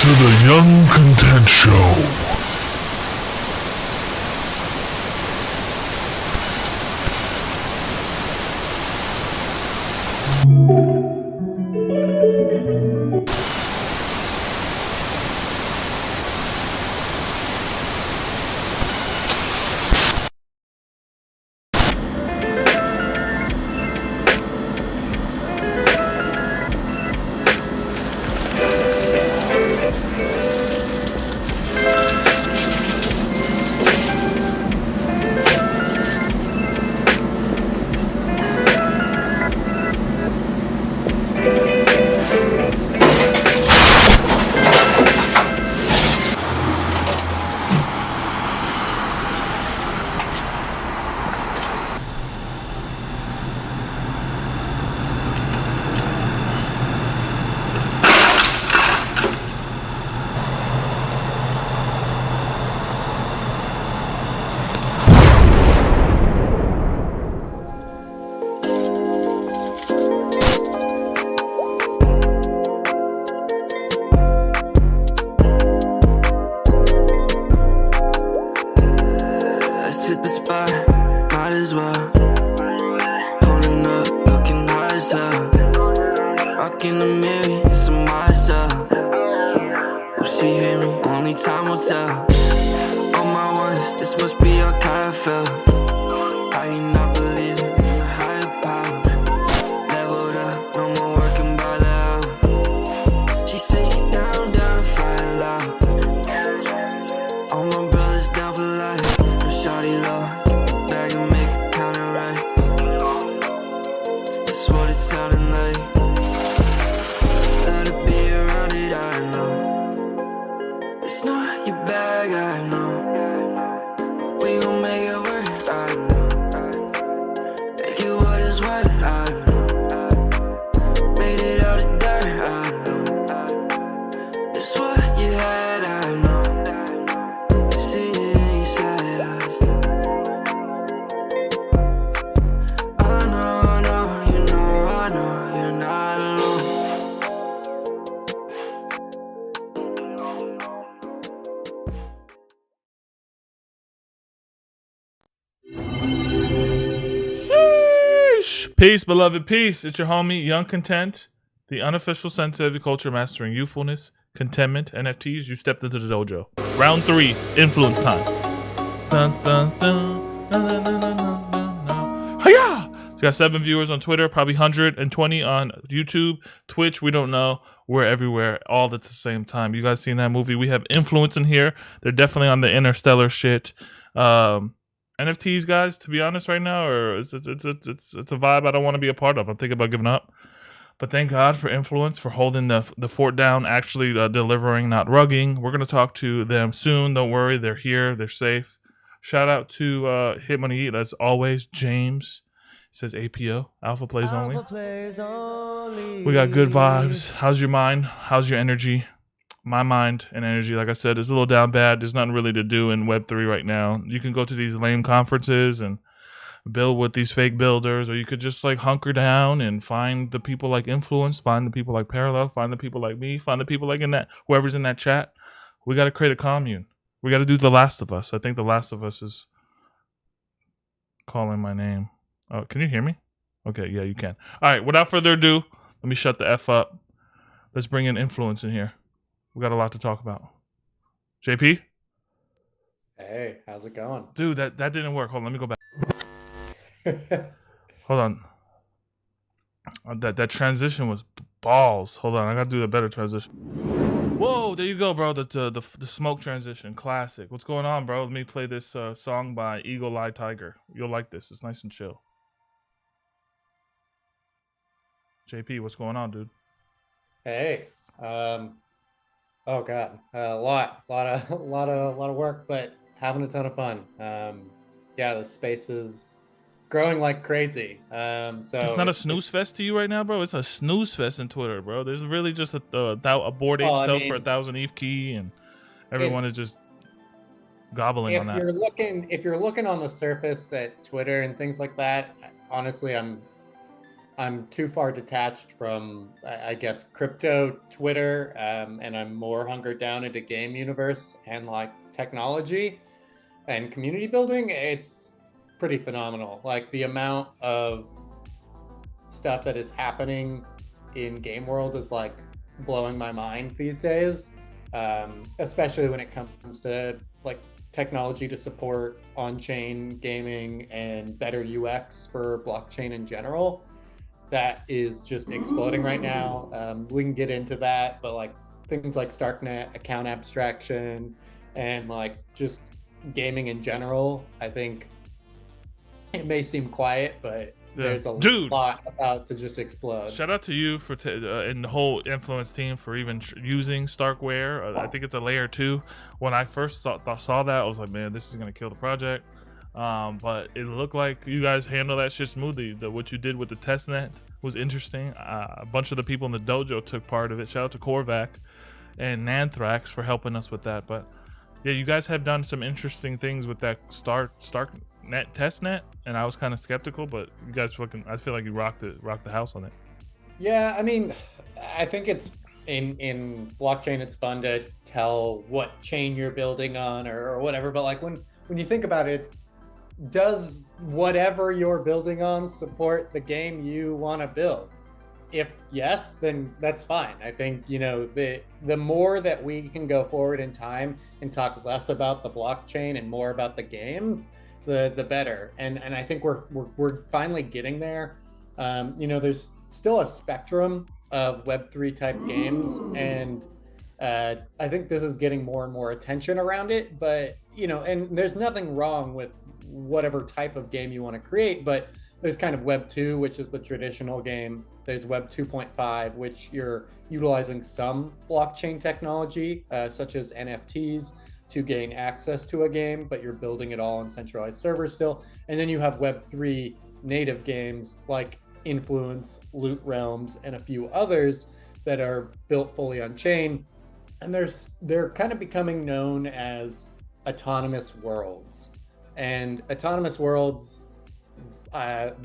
to the Young Content Show. Peace, beloved, peace. It's your homie, Young Content, the unofficial Sensei of the culture mastering youthfulness, contentment, NFTs. You stepped into the dojo. Round 3, influence time. Dun, dun, dun, dun, dun, dun, dun, dun, dun. Hiya! It's got 7 viewers on Twitter, probably 120 on YouTube, Twitch. We don't know. We're everywhere, all at the same time. You guys seen that movie? We have influence in here. They're definitely on the interstellar shit. NFTs, guys, to be honest, right now, or it's a vibe I don't want to be a part of. I'm thinking about giving up. But thank God for influence, for holding the fort down, actually delivering, not rugging. We're gonna talk to them soon. Don't worry, they're here, they're safe. Shout out to Hit Money Eat as always. James says APO, Alpha Plays Only. We got good vibes. How's your mind? How's your energy? My mind and energy, like I said, is a little down bad. There's nothing really to do in Web3 right now. You can go to these lame conferences and build with these fake builders, or you could just like hunker down and find the people like Influence, find the people like Parallel, find the people like me, find the people like in that whoever's in that chat. We got to create a commune. We got to do The Last of Us. I think The Last of Us is calling my name. Oh, can you hear me? Okay, yeah, you can. All right, without further ado, let me shut the F up. Let's bring in Influence in here. We got a lot to talk about. JP? Hey, how's it going? Dude, that didn't work. Hold on, let me go back. Hold on. That transition was balls. Hold on, I gotta do a better transition. Whoa, there you go, bro. The smoke transition, classic. What's going on, bro? Let me play this song by Eagle Eye Tiger. You'll like this. It's nice and chill. JP, what's going on, dude? Hey, oh god, a lot of work, but having a ton of fun. Yeah, the space is growing like crazy. So it's not a snooze fest to you right now, bro. It's a snooze fest in Twitter, bro. There's really just a board ape sells for 1,000 ETH key, and everyone is just gobbling on that. If you're looking on the surface at Twitter and things like that, honestly, I'm I'm too far detached from, I guess, crypto Twitter, and I'm more hunkered down into game universe and like technology and community building. It's pretty phenomenal. Like the amount of stuff that is happening in game world is like blowing my mind these days, especially when it comes to like technology to support on-chain gaming and better UX for blockchain in general. That is just exploding right now. We can get into that, but like things like Starknet, account abstraction, and like just gaming in general, I think it may seem quiet, but there's a lot about to just explode. Shout out to you for and the whole influence team for even using Starkware. I think it's a layer 2. When I first saw that, I was like, man, this is gonna kill the project. But it looked like you guys handled that shit smoothly. What you did with the testnet was interesting. A bunch of the people in the dojo took part of it. Shout out to Korvac and Nanthrax for helping us with that. But yeah, you guys have done some interesting things with that Starknet testnet, and I was kind of skeptical, but you guys I feel like you rocked the house on it. Yeah, I mean, I think it's in blockchain, it's fun to tell what chain you're building on or whatever, but like when you think about it, does whatever you're building on support the game you want to build? If yes, then that's fine. I think, you know, the more that we can go forward in time and talk less about the blockchain and more about the games, the better. And I think we're finally getting there. You know, there's still a spectrum of Web3 type games, and I think this is getting more and more attention around it. But, you know, and there's nothing wrong with whatever type of game you want to create, but there's kind of Web 2, which is the traditional game. There's Web 2.5, which you're utilizing some blockchain technology, such as NFTs, to gain access to a game, but you're building it all on centralized servers still. And then you have Web 3 native games like Influence, Loot Realms, and a few others that are built fully on chain. And they're kind of becoming known as autonomous worlds. And autonomous worlds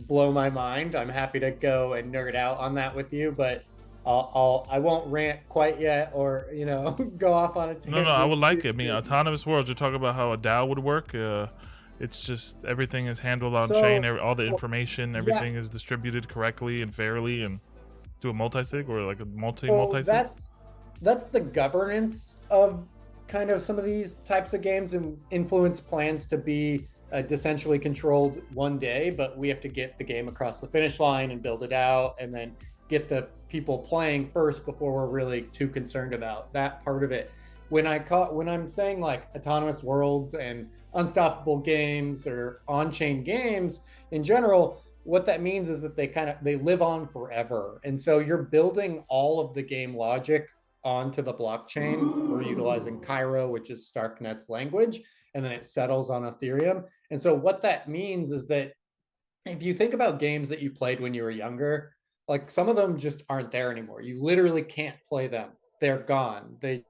blow my mind. I'm happy to go and nerd out on that with you, but I won't rant quite yet, or, you know, go off on a tangent. No, I would like it. I mean, autonomous worlds, you're talking about how a DAO would work. It's just everything is handled on chain. All the information, everything is distributed correctly and fairly, and do a multi-sig or like a multi-sig. That's the governance of kind of some of these types of games, and Influence plans to be decentrally controlled one day, but we have to get the game across the finish line and build it out, and then get the people playing first before we're really too concerned about that part of it. When I'm saying like autonomous worlds and unstoppable games or on-chain games in general, what that means is that they live on forever. And so you're building all of the game logic onto the blockchain. We're utilizing Cairo, which is Starknet's language, and then it settles on Ethereum. And so what that means is that if you think about games that you played when you were younger, like some of them just aren't there anymore. You literally can't play them. They're gone. They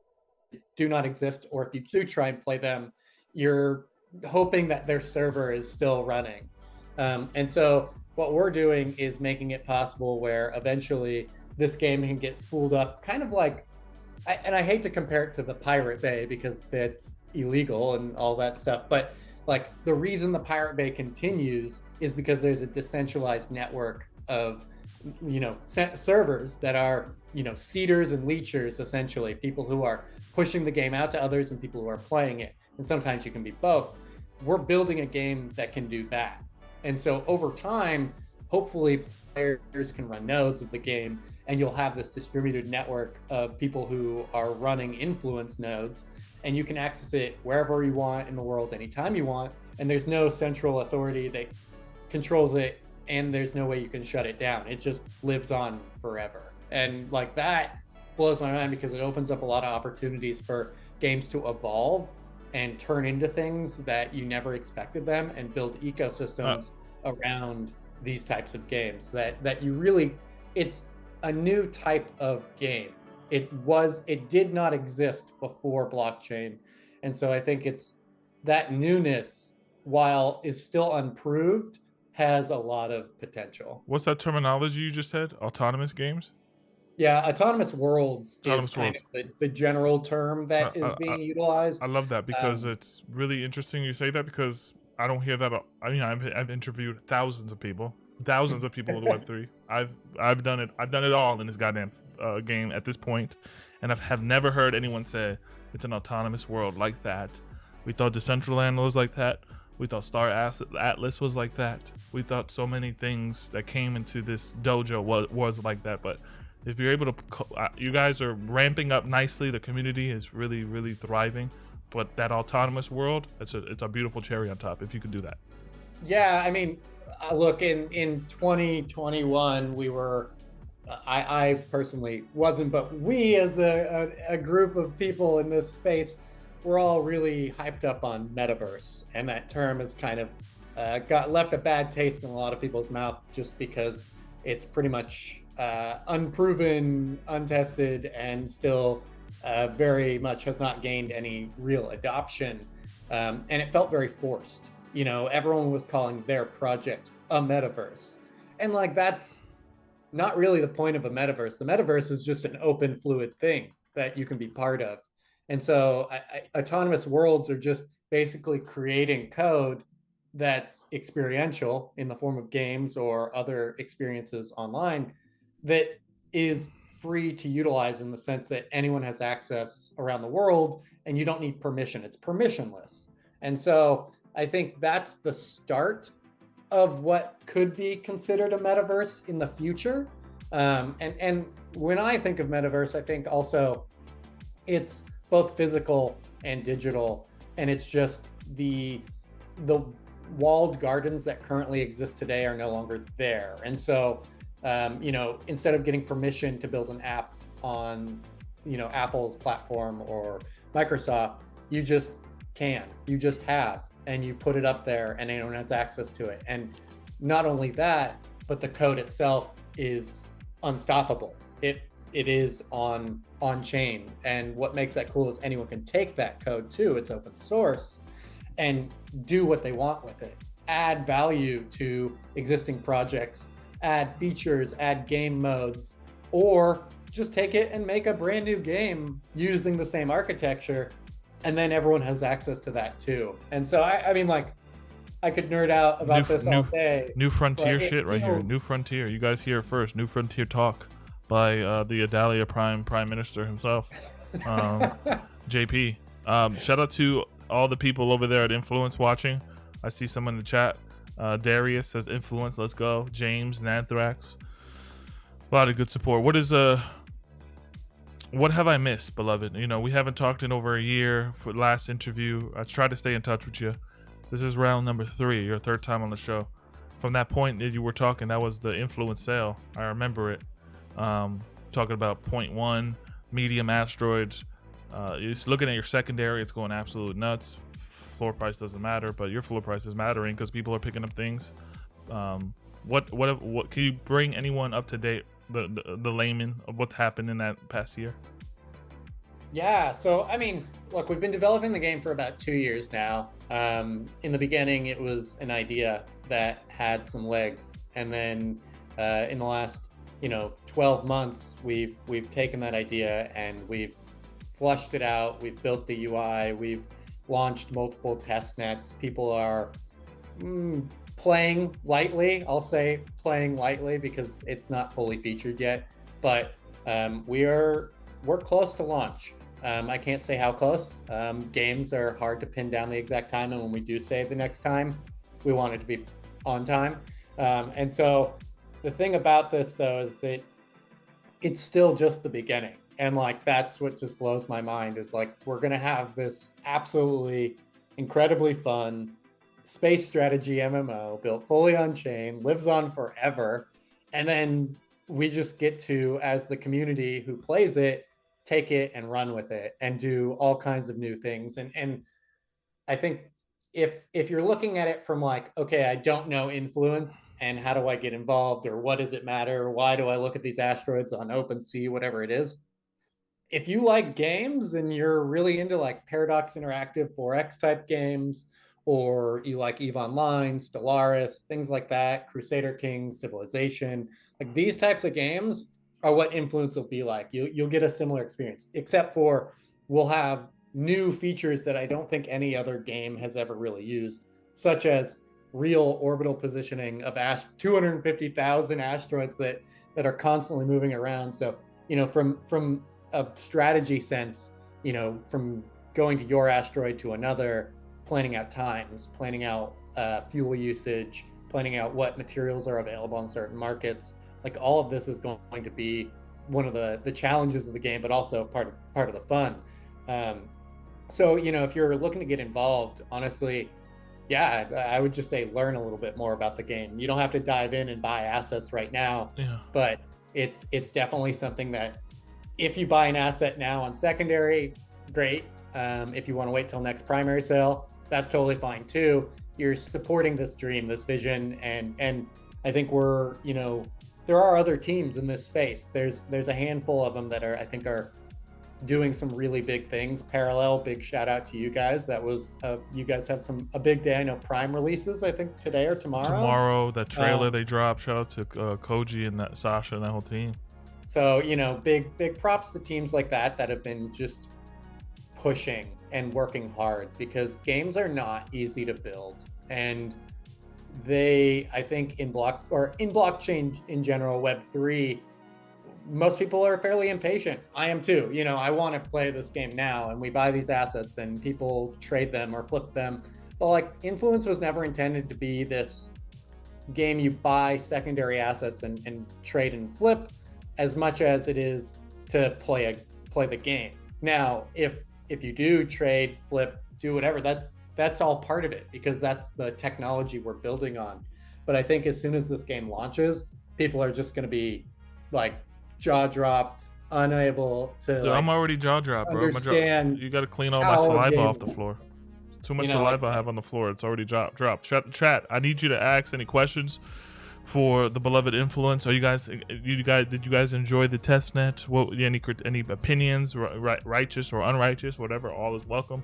do not exist. Or if you do try and play them, you're hoping that their server is still running. And so what we're doing is making it possible where eventually this game can get spooled up, kind of like, and I hate to compare it to the Pirate Bay because that's illegal and all that stuff, but like the reason the Pirate Bay continues is because there's a decentralized network of, you know, servers that are, you know, seeders and leechers, essentially people who are pushing the game out to others and people who are playing it. And sometimes you can be both. We're building a game that can do that. And so over time, hopefully players can run nodes of the game, and you'll have this distributed network of people who are running influence nodes, and you can access it wherever you want in the world, anytime you want. And there's no central authority that controls it, and there's no way you can shut it down. It just lives on forever. And like that blows my mind because it opens up a lot of opportunities for games to evolve and turn into things that you never expected them, and build ecosystems around these types of games that you really, it's a new type of game. It did not exist before blockchain. And so I think it's that newness, while is still unproved, has a lot of potential. What's that terminology you just said? Autonomous games? Yeah, autonomous worlds is Autonomous kind worlds. of the general term that I, is I, being utilized. I love that because Um, it's really interesting you say that, because I don't hear that. I mean, I've interviewed thousands of people with the Web3. I've done it. I've done it all in this goddamn game at this point, and have never heard anyone say it's an autonomous world like that. We thought Decentraland was like that. We thought Star Atlas was like that. We thought so many things that came into this dojo was like that. But if you're able to, you guys are ramping up nicely. The community is really, really thriving. But that autonomous world, it's a beautiful cherry on top if you could do that. yeah, I mean, look, in 2021, we were, I personally wasn't, but we as a group of people in this space, we're all really hyped up on metaverse. And that term has kind of got left a bad taste in a lot of people's mouth just because it's pretty much unproven, untested, and still very much has not gained any real adoption. And it felt very forced. You know, everyone was calling their project a metaverse. And like, that's not really the point of a metaverse. The metaverse is just an open, fluid thing that you can be part of. And so autonomous worlds are just basically creating code that's experiential in the form of games or other experiences online that is free to utilize in the sense that anyone has access around the world and you don't need permission. It's permissionless. And so I think that's the start of what could be considered a metaverse in the future. And when I think of metaverse, I think also it's both physical and digital, and it's just the walled gardens that currently exist today are no longer there. And so, you know, instead of getting permission to build an app on, you know, Apple's platform or Microsoft, you just have, and you put it up there and anyone has access to it. And not only that, but the code itself is unstoppable. It is on chain. And what makes that cool is anyone can take that code too. It's open source and do what they want with it. Add value to existing projects, add features, add game modes, or just take it and make a brand new game using the same architecture. And then everyone has access to that too. And so, I mean, like, I could nerd out about this all day. New frontier shit right here. New frontier. You guys hear it first. New frontier talk by the Adelia Prime Minister himself, JP. Shout out to all the people over there at Influence watching. I see someone in the chat. Darius says Influence. Let's go. James, Nanthrax. A lot of good support. What have I missed, beloved? You know, we haven't talked in over a year. For the last interview, I tried to stay in touch with you. This is round number 3, your third time on the show. From that point that you were talking, that was the Influence sale. I remember it. Talking about 0.1, medium asteroids. You're looking at your secondary, it's going absolute nuts. Floor price doesn't matter, but your floor price is mattering because people are picking up things. What can you bring anyone up to date, the layman, of what happened in that past year? Yeah, so I mean, look, we've been developing the game for about 2 years now. In the beginning, it was an idea that had some legs, and then in the last 12 months, we've taken that idea and we've flushed it out. We've built the UI. We've launched multiple test nets. People are playing lightly. I'll say playing lightly because it's not fully featured yet, but we're close to launch. I can't say how close. Games are hard to pin down the exact time, and when we do say the next time, we want it to be on time. And so the thing about this, though, is that it's still just the beginning. And like, that's what just blows my mind, is like, we're going to have this absolutely incredibly fun space strategy MMO built fully on chain, lives on forever. And then we just get to, as the community who plays it, take it and run with it and do all kinds of new things. And I think if you're looking at it from like, okay, I don't know Influence and how do I get involved, or what does it matter? Why do I look at these asteroids on OpenSea, whatever it is? If you like games and you're really into like Paradox Interactive 4X type games, or you like EVE Online, Stellaris, things like that, Crusader Kings, Civilization, like these types of games are what Influence will be like. You'll get a similar experience, except for we'll have new features that I don't think any other game has ever really used, such as real orbital positioning of 250,000 asteroids that are constantly moving around. So, from a strategy sense, from going to your asteroid to another, planning out times, planning out fuel usage, planning out what materials are available on certain markets. Like all of this is going to be one of the challenges of the game, but also part of the fun. So, if you're looking to get involved, honestly, yeah, I would just say learn a little bit more about the game. You don't have to dive in and buy assets right now, but it's definitely something that if you buy an asset now on secondary, great. If you want to wait till next primary sale, that's totally fine too. You're supporting this dream, this vision, and I think there are other teams in this space. There's a handful of them that are doing some really big things. Parallel, big shout out to you guys. That was you guys have a big day. I know Prime releases, I think today or tomorrow. That trailer they dropped. Shout out to Koji and that Sasha and that whole team. So big props to teams like that have been just pushing and working hard, because games are not easy to build, and I think in blockchain in general, Web3, most people are fairly impatient. I am too. I want to play this game now, and we buy these assets and people trade them or flip them. But like Influence was never intended to be this game you buy secondary assets and trade and flip, as much as it is to play the game. Now, if you do trade, flip, do whatever, that's all part of it, because that's the technology we're building on. But I think as soon as this game launches, people are just going to be like jaw dropped, unable to. Dude, I'm already jaw dropped, bro. You got to clean all my saliva off the floor. Too much saliva I have on the floor. It's already dropped. Chat. I need you to ask any questions for the beloved Influence. Did you guys enjoy the test net? Any opinions, righteous or unrighteous, whatever, all is welcome.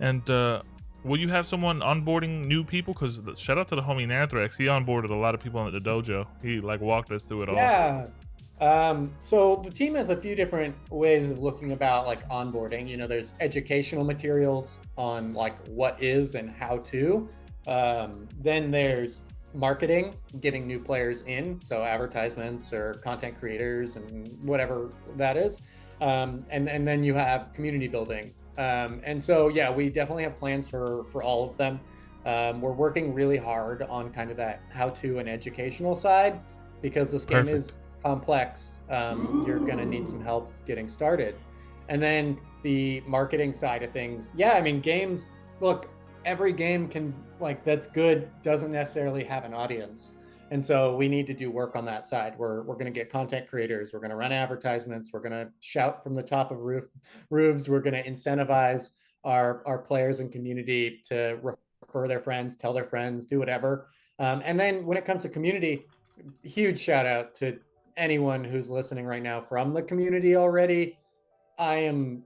And will you have someone onboarding new people? Because shout out to the homie Nanthrax. He onboarded a lot of people at the dojo. He walked us through it all. Yeah. So the team has a few different ways of looking about onboarding. There's educational materials on what is and how to. Then there's marketing, getting new players in, so advertisements or content creators and whatever that is. And then you have community building. And so, yeah, we definitely have plans for all of them. We're working really hard on kind of that how-to and educational side, because this game is complex. You're going to need some help getting started. And then the marketing side of things. Yeah, I mean, games, look, every game that's good doesn't necessarily have an audience. And so we need to do work on that side. We're going to get content creators. We're going to run advertisements. We're going to shout from the top of roofs. We're going to incentivize our players and community to refer their friends, tell their friends, do whatever. And then when it comes to community, huge shout out to anyone who's listening right now from the community already. I am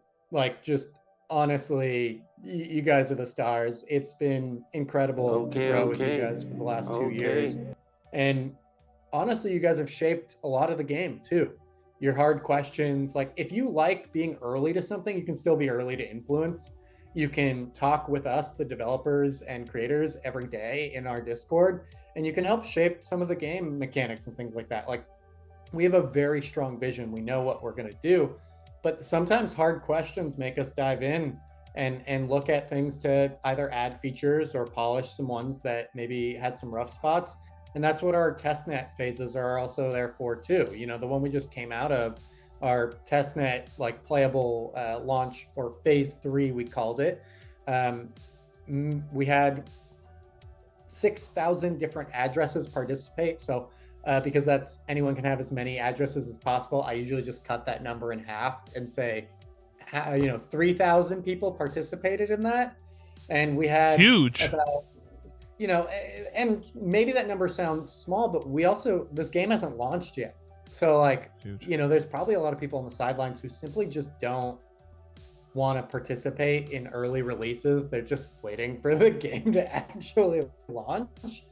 just honestly, you guys are the stars. It's been incredible to grow with you guys for the last 2 years. And honestly, you guys have shaped a lot of the game too. Your hard questions, if you like being early to something, you can still be early to Influence. You can talk with us, the developers and creators, every day in our Discord, and you can help shape some of the game mechanics and things like that. We have a very strong vision. We know what we're going to do, but sometimes hard questions make us dive in and look at things to either add features or polish some ones that maybe had some rough spots. And that's what our testnet phases are also there for too. The one we just came out of, our testnet playable launch, or phase 3 we called it. We had 6,000 different addresses participate. So because that's anyone can have as many addresses as possible, I usually just cut that number in half and say 3,000 people participated in that. And we had huge about, and maybe that number sounds small, but this game hasn't launched yet. So there's probably a lot of people on the sidelines who simply just don't want to participate in early releases. They're just waiting for the game to actually launch.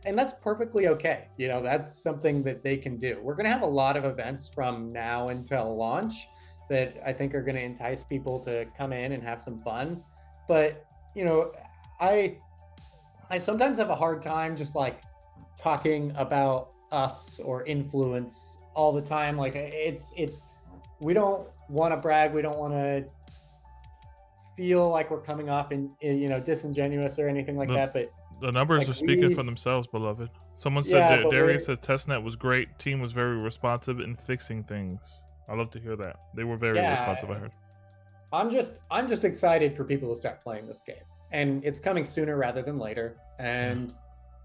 And that's perfectly okay. You know, that's something that they can do. We're going to have a lot of events from now until launch that I think are going to entice people to come in and have some fun. But, you know, I sometimes have a hard time just like talking about us or influence all the time. Like it's we don't want to brag. We don't want to feel like we're coming off in you know, disingenuous or anything like that. But the numbers like are speaking for themselves, beloved. Someone said yeah, that Darius said testnet was great. Team was very responsive in fixing things. I love to hear that. They were very responsive, I heard. I'm just excited for people to start playing this game. And it's coming sooner rather than later. And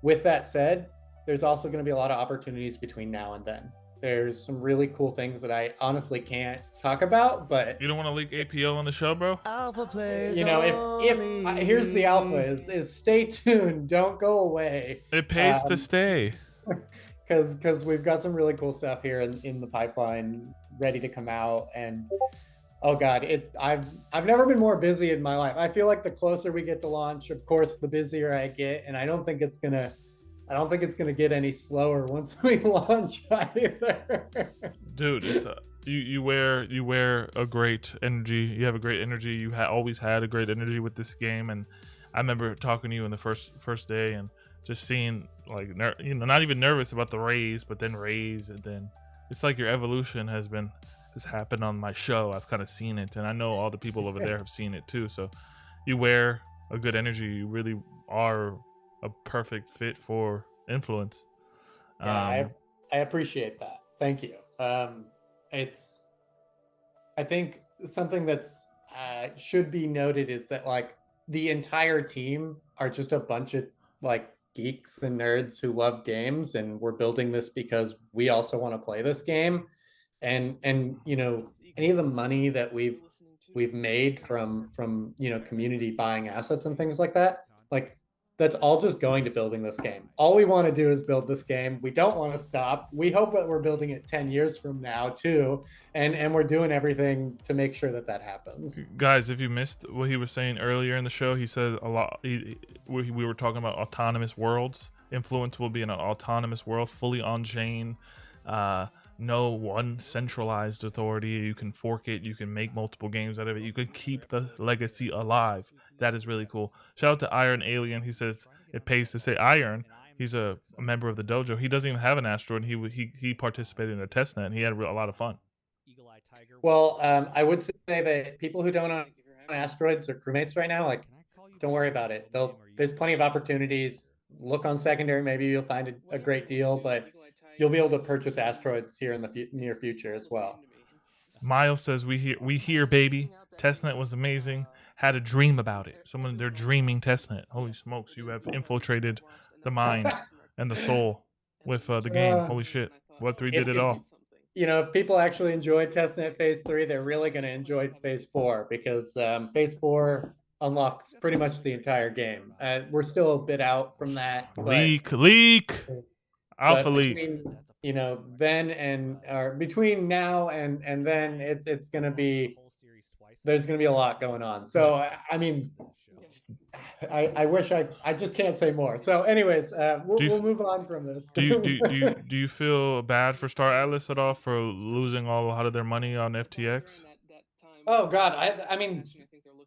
with that said, there's also going to be a lot of opportunities between now and then. There's some really cool things that I honestly can't talk about, but you don't want to leak APO on the show, bro? Alpha plays, you know, if here's the alpha is stay tuned, don't go away. It pays to stay. Because we've got some really cool stuff here in the pipeline ready to come out. And oh god, I've never been more busy in my life. I feel like the closer we get to launch, of course, the busier I get, and I don't think it's gonna get any slower once we launch either. Dude, it's you wear a great energy. You have a great energy. You always had a great energy with this game, and I remember talking to you in the first day and just seeing like not even nervous about the raise, but then raise, and then it's like your evolution has happened on my show. I've kind of seen it, and I know all the people over there have seen it too. So you wear a good energy. You really are a perfect fit for influence. Yeah, I appreciate that. Thank you. It's, I think something that's should be noted is that like the entire team are just a bunch of like geeks and nerds who love games, and we're building this because we also want to play this game. And you know, any of the money that we've made from you know, community buying assets and things like that, like that's all just going to building this game. All we want to do is build this game. We don't want to stop. We hope that we're building it 10 years from now too, and we're doing everything to make sure that happens. Guys, if you missed what he was saying earlier in the show, he said a lot. We were talking about autonomous worlds. Influence will be in an autonomous world, fully on chain. No one centralized authority. You can fork it. You can make multiple games out of it. You can keep the legacy alive. That is really cool. Shout out to Iron Alien. He says it pays to say Iron. He's a member of the Dojo. He doesn't even have an asteroid. He participated in a testnet, and he had a lot of fun. Well, I would say that people who don't own asteroids or crewmates right now, like, don't worry about it. There's plenty of opportunities. Look on secondary. Maybe you'll find a great deal, but you'll be able to purchase asteroids here in the near future as well. Miles says we hear baby. Testnet was amazing. Had a dream about it. They're dreaming testnet. Holy smokes, you have infiltrated the mind and the soul with the game. Holy shit, Web3 did it all. You know, if people actually enjoyed testnet phase 3, they're really going to enjoy phase 4, because phase 4 unlocks pretty much the entire game. We're still a bit out from that. Leak, alpha leak. You know, then between now and then, it's going to be, there's going to be a lot going on. So I mean, I wish I just can't say more. So anyways, we'll move on from this. Do you feel bad for Star Atlas at all for losing a lot of their money on FTX? Oh God, I mean,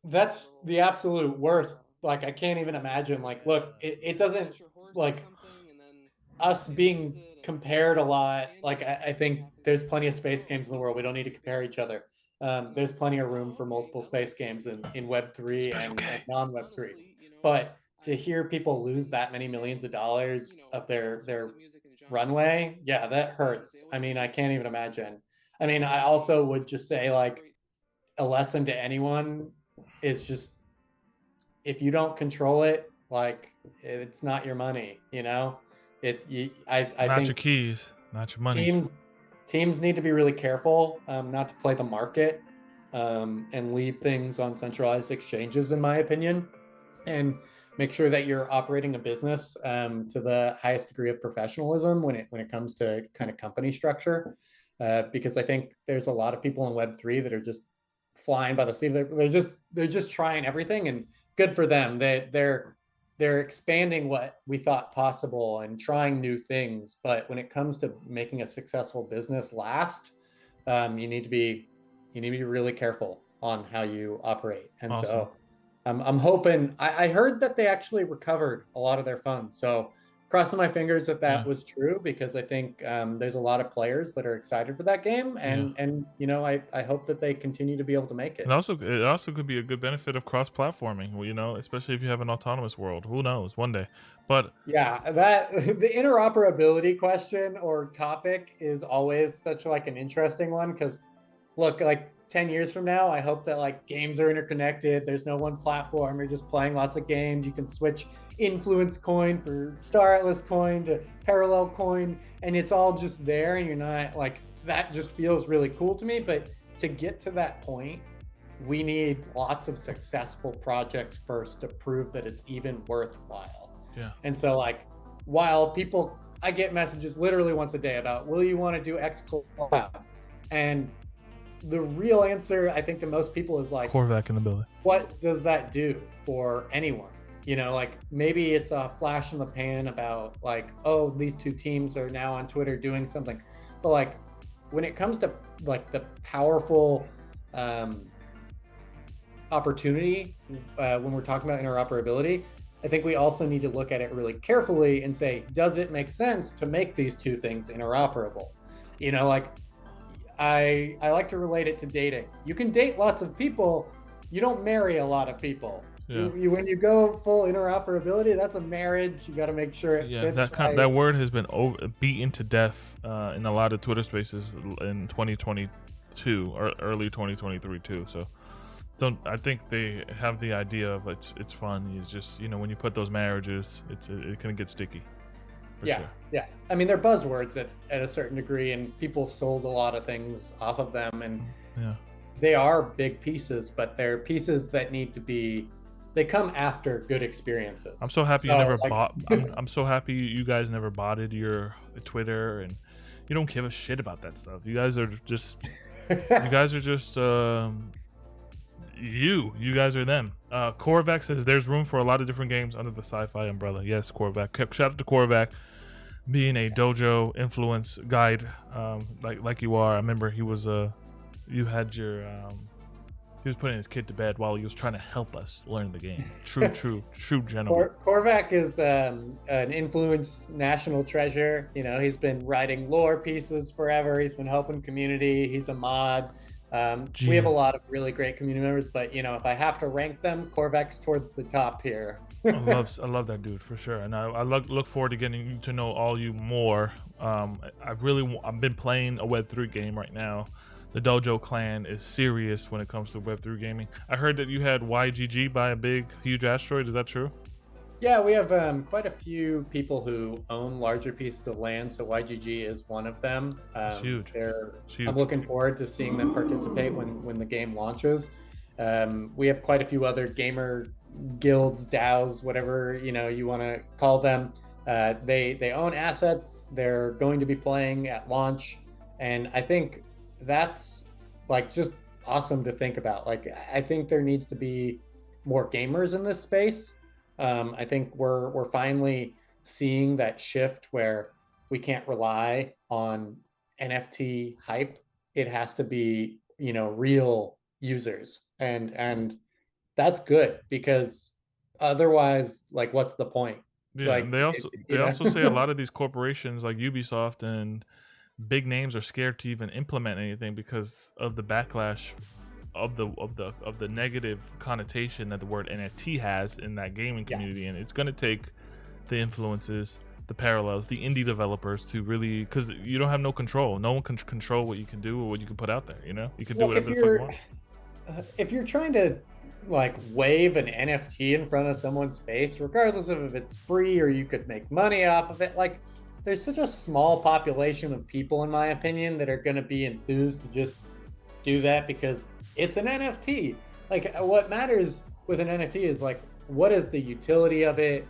that's the absolute worst. Like, I can't even imagine. Like, look, it doesn't, like, us being compared a lot. Like, I think there's plenty of space games in the world. We don't need to compare each other. There's plenty of room for multiple space games in Web3 and non-Web3. But to hear people lose that many millions of dollars of their runway, yeah, that hurts. I mean, I can't even imagine. I mean, I also would just say, like, a lesson to anyone is just, if you don't control it, like, it's not your money, you know? I not think your keys, not your money. Teams need to be really careful not to play the market and leave things on centralized exchanges, in my opinion, and make sure that you're operating a business to the highest degree of professionalism when it comes to kind of company structure, because I think there's a lot of people in Web3 that are just flying by the seat. They're just trying everything, and good for them. They're expanding what we thought possible and trying new things. But when it comes to making a successful business last, you need to be really careful on how you operate. And Awesome. so I'm hoping. I heard that they actually recovered a lot of their funds. So crossing my fingers that was true, because I think there's a lot of players that are excited for that game, and you know, I hope that they continue to be able to make it. And also, it also could be a good benefit of cross-platforming. You know, especially if you have an autonomous world. Who knows? One day, but yeah, that the interoperability question or topic is always such like an interesting one, because look, like 10 years from now, I hope that like games are interconnected. There's no one platform. You're just playing lots of games. You can switch influence coin for Star Atlas coin to parallel coin, and it's all just there, and you're not like, that just feels really cool to me. But to get to that point, we need lots of successful projects first to prove that it's even worthwhile. yeah, And so like, while people, I get messages literally once a day about, will you want to do X collab? And the real answer, I think, to most people is like, Korvac in the building. what does that do for anyone? You know, like maybe it's a flash in the pan about like, oh, these two teams are now on Twitter doing something. But like, when it comes to like the powerful opportunity, when we're talking about interoperability, I think we also need to look at it really carefully and say, does it make sense to make these two things interoperable? You know, like, I like to relate it to dating. You can date lots of people. You don't marry a lot of people. Yeah. When you go full interoperability, that's a marriage. You got to make sure it fits that word has been beaten to death in a lot of Twitter spaces in 2022 or early 2023 too. So I think they have the idea of it's fun. It's just, you know, when you put those marriages, it can get sticky. Yeah, sure. yeah. I mean, they're buzzwords at a certain degree, and people sold a lot of things off of them, and they are big pieces, but they're pieces that need to be. They come after good experiences. I'm so happy you never bought. I'm so happy you guys never botted your Twitter, and you don't give a shit about that stuff. You guys are just. You guys are just. You guys are them. Korvac says there's room for a lot of different games under the sci-fi umbrella. Yes, Korvac. Shout out to Korvac, being a dojo influence guide, like you are. I remember he was you had your he was putting his kid to bed while he was trying to help us learn the game. True gentleman. Korvac is an influence national treasure. You know, he's been writing lore pieces forever. He's been helping community. He's a mod. We have a lot of really great community members, but you know, if I have to rank them, Korvac's towards the top here. I love that dude for sure, and I look forward to getting to know all you more. I've been playing a Web3 game right now. The Dojo clan is serious when it comes to Web3 gaming. I heard that you had YGG buy a huge asteroid. Is that true? Yeah, we have quite a few people who own larger pieces of land, so YGG is one of them. It's huge. I'm looking forward to seeing them participate when the game launches. We have quite a few other gamer guilds, DAOs, whatever you want to call them. They own assets. They're going to be playing at launch, and I think that's like just awesome to think about. Like, I think there needs to be more gamers in this space. I think we're finally seeing that shift where we can't rely on NFT hype. It has to be, real users, and that's good, because otherwise, like, what's the point? Yeah, like, and they also say a lot of these corporations like Ubisoft and big names are scared to even implement anything because of the backlash of the negative connotation that the word NFT has in that gaming community. And it's going to take the influences, the parallels, the indie developers to really, because you don't have no control. No one can control what you can do or what you can put out there. You can do whatever the fuck you want. If you're trying to like wave an NFT in front of someone's face, regardless of if it's free or you could make money off of it, like, there's such a small population of people, in my opinion, that are going to be enthused to just do that because it's an NFT. Like, what matters with an NFT is like, what is the utility of it?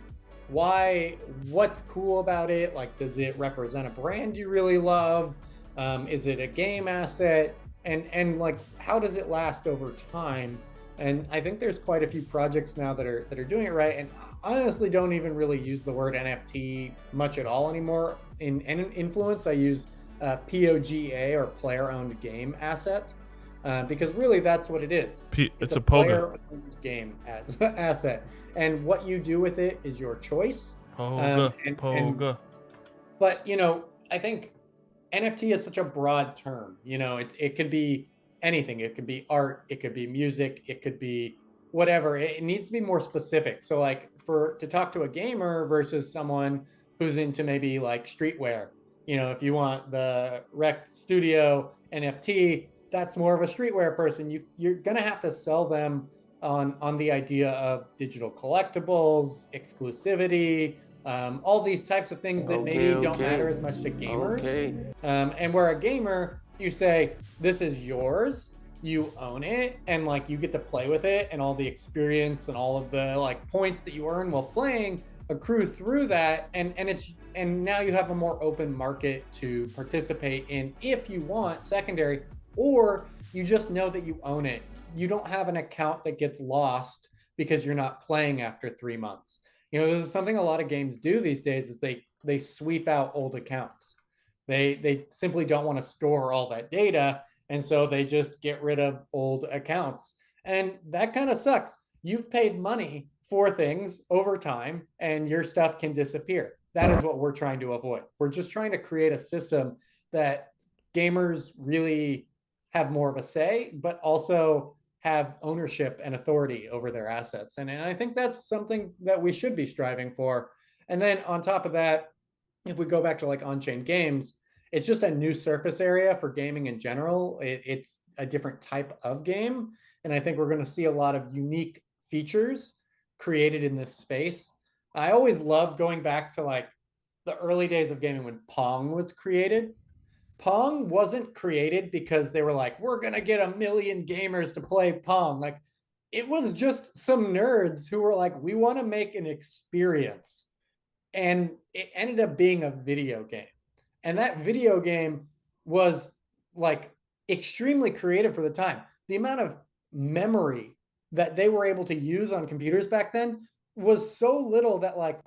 What's cool about it? Like, does it represent a brand you really love? Is it a game asset? and like how does it last over time? And I think there's quite a few projects now that are doing it right. And I honestly don't even really use the word NFT much at all anymore. In influence, I use POGA, or player-owned game asset, because really that's what it is. It's a poga player-owned game asset, and what you do with it is your choice. Poga. But I think NFT is such a broad term. It could be anything. It could be art, it could be music, it could be whatever. It needs to be more specific. So like to talk to a gamer versus someone who's into maybe like streetwear, if you want the Rec Studio NFT, that's more of a streetwear person. You're gonna have to sell them on the idea of digital collectibles, exclusivity, all these types of things that maybe don't matter as much to gamers. And where a gamer, you say, this is yours, you own it, and like you get to play with it, and all the experience and all of the like points that you earn while playing accrue through that, and now you have a more open market to participate in if you want secondary, or you just know that you own it. You don't have an account that gets lost because you're not playing after 3 months. This is something a lot of games do these days, is they sweep out old accounts. They simply don't want to store all that data, and so they just get rid of old accounts. And that kind of sucks. You've paid money for things over time, and your stuff can disappear. That is what we're trying to avoid. We're just trying to create a system that gamers really have more of a say, but also have ownership and authority over their assets. And I think that's something that we should be striving for. And then on top of that, if we go back to like on-chain games, it's just a new surface area for gaming in general. It's a different type of game. And I think we're going to see a lot of unique features created in this space. I always loved going back to like the early days of gaming when Pong was created. Pong wasn't created because they were like, we're going to get 1 million gamers to play Pong. Like, it was just some nerds who were like, we want to make an experience. And it ended up being a video game. And that video game was like extremely creative for the time. The amount of memory that they were able to use on computers back then was so little that like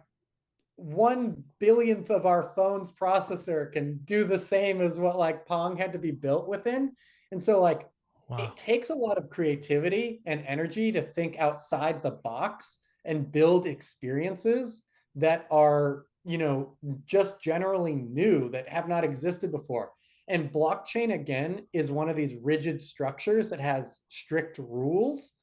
1/1000th of our phone's processor can do the same as what like Pong had to be built within. And so like, it takes a lot of creativity and energy to think outside the box and build experiences that are, just generally new, that have not existed before. And blockchain, again, is one of these rigid structures that has strict rules.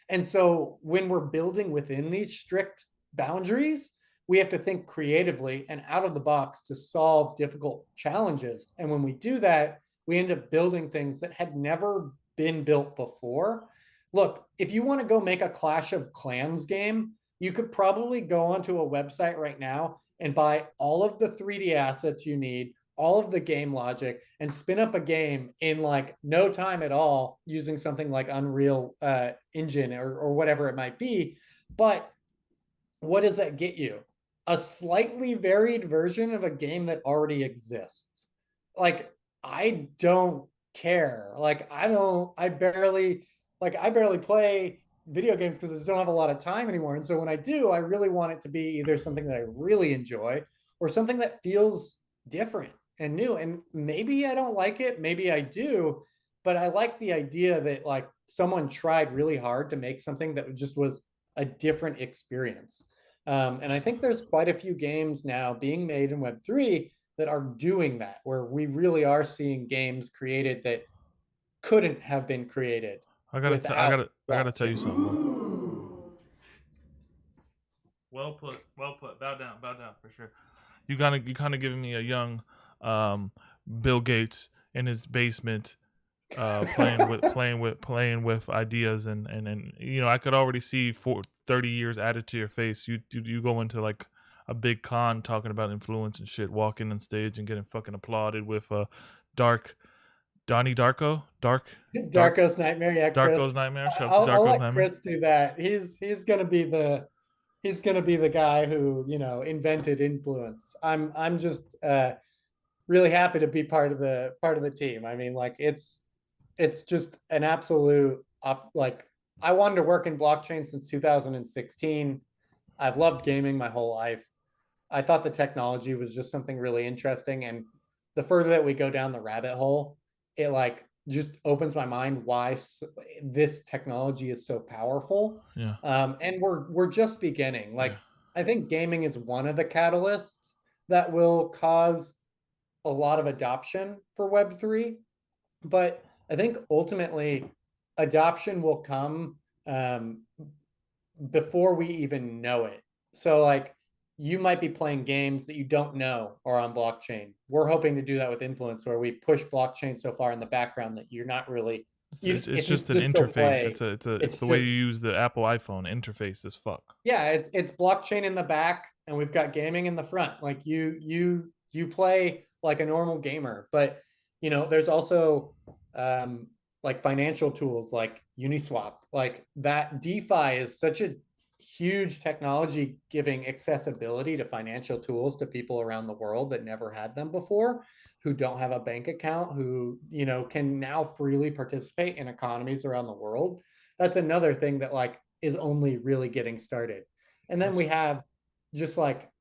And so when we're building within these strict boundaries, we have to think creatively and out of the box to solve difficult challenges. And when we do that, we end up building things that had never been built before. Look, if you want to go make a Clash of Clans game, you could probably go onto a website right now and buy all of the 3D assets you need, all of the game logic, and spin up a game in like no time at all using something like Unreal Engine or whatever it might be. But what does that get you? A slightly varied version of a game that already exists. Like, I don't care. Like, I barely play video games because I just don't have a lot of time anymore. And so when I do, I really want it to be either something that I really enjoy or something that feels different and new. And maybe I don't like it, maybe I do, but I like the idea that like someone tried really hard to make something that just was a different experience. And I think there's quite a few games now being made in Web3 that are doing that, where we really are seeing games created that couldn't have been created. I gotta tell you something. Well put. Bow down for sure. You kind of giving me a young Bill Gates in his basement, playing with ideas, and I could already see 30 years added to your face. You go into like a big con talking about influence and shit, walking on stage and getting fucking applauded with Darko's Nightmare. Yeah, Darko's Nightmare. I'll let Chris do that. He's gonna be the guy who invented influence. I'm just really happy to be part of the team. I mean, like, it's it's just an absolute like I wanted to work in blockchain since 2016. I've loved gaming my whole life. I thought the technology was just something really interesting. And the further that we go down the rabbit hole, it like just opens my mind why this technology is so powerful. Yeah. And we're just beginning. Yeah. Like I think gaming is one of the catalysts that will cause a lot of adoption for Web3. But I think ultimately adoption will come um, before we even know it. So like you might be playing games that you don't know are on blockchain. We're hoping to do that with influence where we push blockchain so far in the background that you're not really It's if you just an just go interface. play, It's it's the way you just use the Apple iPhone interface as fuck. yeah, it's blockchain in the back and we've got gaming in the front. Like you play like a normal gamer, but you know, there's also like financial tools like Uniswap. Like that DeFi is such a huge technology giving accessibility to financial tools to people around the world that never had them before, who don't have a bank account, who, you know, can now freely participate in economies around the world. That's another thing that like is only really getting started. And then we have just like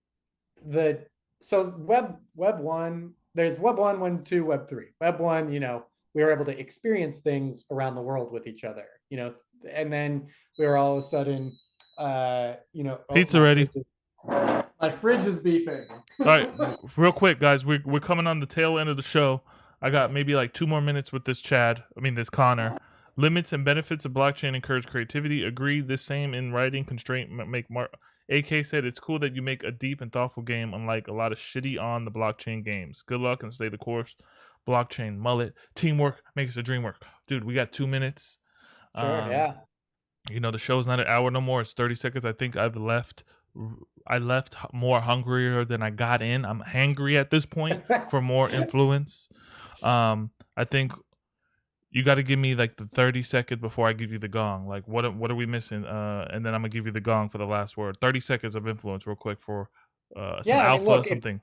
the so web one, there's web one, web two, web three. Web one, you know, we were able to experience things around the world with each other, you know, and then we were all of a sudden you know, oh, Pizza ready. my fridge is beeping. All right, real quick, guys. We're coming on the tail end of the show. I got maybe like 2 more minutes with this this Connor. Limits and benefits of blockchain encourage creativity. Agree. This same in writing constraint make AK said it's cool that you make a deep and thoughtful game, unlike a lot of shitty on the blockchain games. Good luck and stay the course. Blockchain mullet teamwork makes the dream work, dude. We got 2 minutes. Sure, yeah. You know the show's not an hour no more. It's 30 seconds. I think I left more hungrier than I got in. I'm hangry at this point for more influence. I think you got to give me like the 30 seconds before I give you the gong. Like what are we missing? And then I'm gonna give you the gong for the last word. 30 seconds of influence, real quick for some Yeah, I mean, alpha, look, something.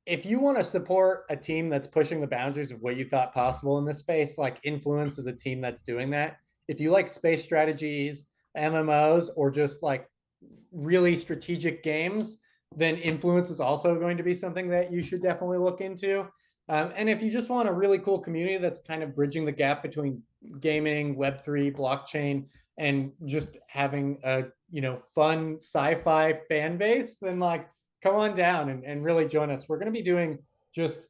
if you want to support a team that's pushing the boundaries of what you thought possible in this space, like Influence is a team that's doing that. If you like space strategies, MMOs, or just like really strategic games, then Influence is also going to be something that you should definitely look into. And if you just want a really cool community that's kind of bridging the gap between gaming, Web3, blockchain, and just having a, you know, fun sci-fi fan base, then like come on down and really join us. We're going to be doing just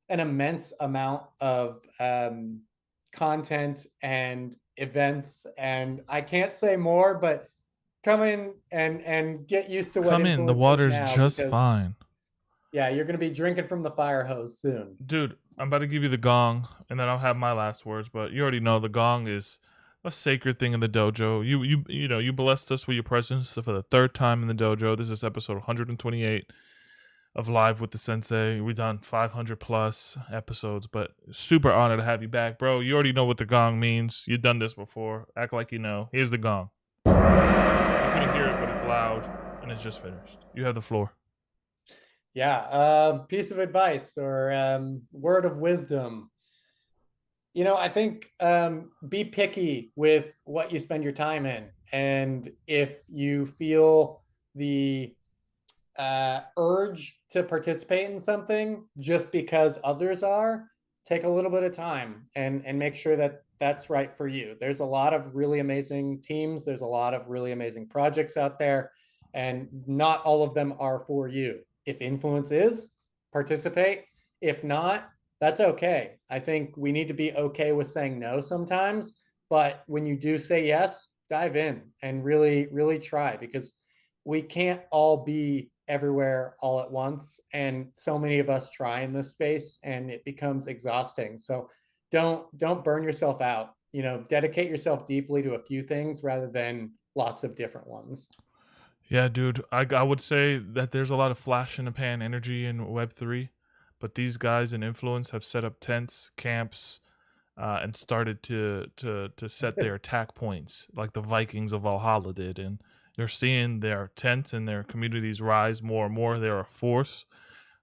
an immense amount of content and events, and I can't say more, but come in and get used to what Come in. The influence is water's now, just because fine. yeah, you're going to be drinking from the fire hose soon. Dude, I'm about to give you the gong, and then I'll have my last words. But you already know the gong is a sacred thing in the dojo. You know you blessed us with your presence for the third time in the dojo. This is episode 128 of Live with the Sensei. We've done 500 plus episodes, but super honored to have you back, bro. You already know what the gong means. You've done this before. Act like you know. Here's the gong. You couldn't hear it, but it's loud, and it's just finished. You have the floor. Yeah, piece of advice or word of wisdom. You know, I think be picky with what you spend your time in. And if you feel the urge to participate in something just because others are, take a little bit of time and make sure that that's right for you. There's a lot of really amazing teams. There's a lot of really amazing projects out there, and not all of them are for you. If influence is, participate. If not, that's okay. I think we need to be okay with saying no sometimes, but when you do say yes, dive in and really, really try, because we can't all be everywhere all at once. And so many of us try in this space and it becomes exhausting. So don't burn yourself out. You know, dedicate yourself deeply to a few things rather than lots of different ones. Yeah, dude. I would say that there's a lot of flash in the pan energy in Web3, but these guys in influence have set up tents, camps, and started to set their attack points like the Vikings of Valhalla did, and they're seeing their tents and their communities rise more and more. They're a force.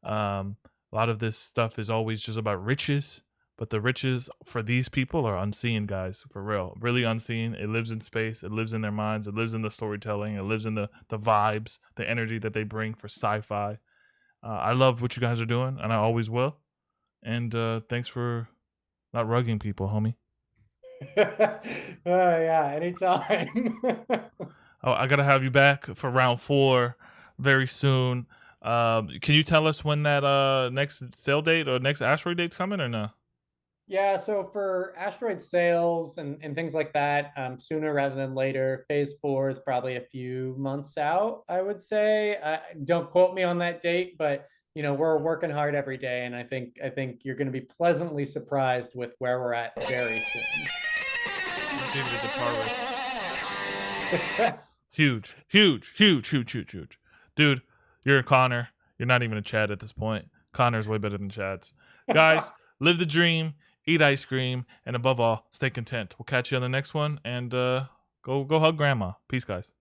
A lot of this stuff is always just about riches, But the riches for these people are unseen, guys, for real. Really unseen. It lives in space. It lives in their minds. It lives in the storytelling. It lives in the vibes, the energy that they bring for sci-fi. I love what you guys are doing, and I always will. And thanks for not rugging people, homie. Yeah, anytime. Oh, I gotta have you back for round 4 very soon. Can you tell us when that next sale date or next asteroid date's coming or no? Yeah, so for asteroid sales and things like that, sooner rather than later. Phase 4 is probably a few months out, I would say. Don't quote me on that date, but you know we're working hard every day, and I think you're going to be pleasantly surprised with where we're at very soon. Just gave it the par with. Huge, huge, huge, huge, huge, huge. Dude, you're a Connor. You're not even a Chad at this point. Connor's way better than Chad's. Guys, live the dream, eat ice cream, and above all, stay content. We'll catch you on the next one, and go hug grandma. Peace, guys.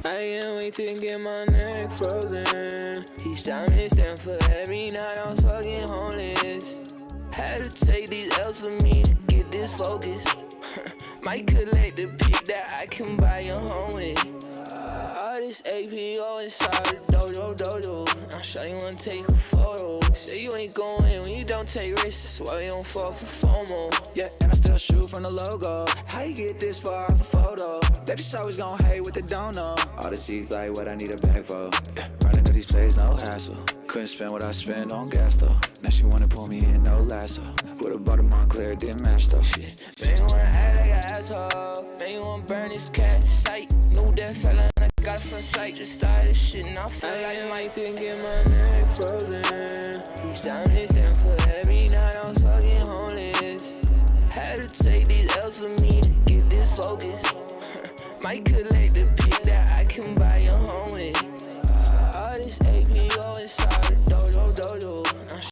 I can't wait to get my neck frozen. Each time it's down for every night I was fucking homeless. Had to take these L's for me to get this focused. Might collect the pick that I can buy a home with. All this APO inside the dojo. I'm sure you wanna take a photo. Say you ain't going when you don't take risks. That's why you don't fall for FOMO. Yeah, and I still shoot from the logo. How you get this far off a photo? They just always gon' hate what they don't know. All the seats like what I need a bag for. Running to these plays, no hassle. Couldn't spend what I spend on gas though. Now she wanna pull me in, no lasso. Would've bought a Montclair, didn't match though. Shit. Man, you wanna act like an asshole. Man, you wanna burn this cat sight. Knew that fella and I got it from sight. Just started shit and I feel like I might to get my neck frozen. Each time it's down for every night I was fucking homeless. Had to take these L's for me to get this focused. Might collect the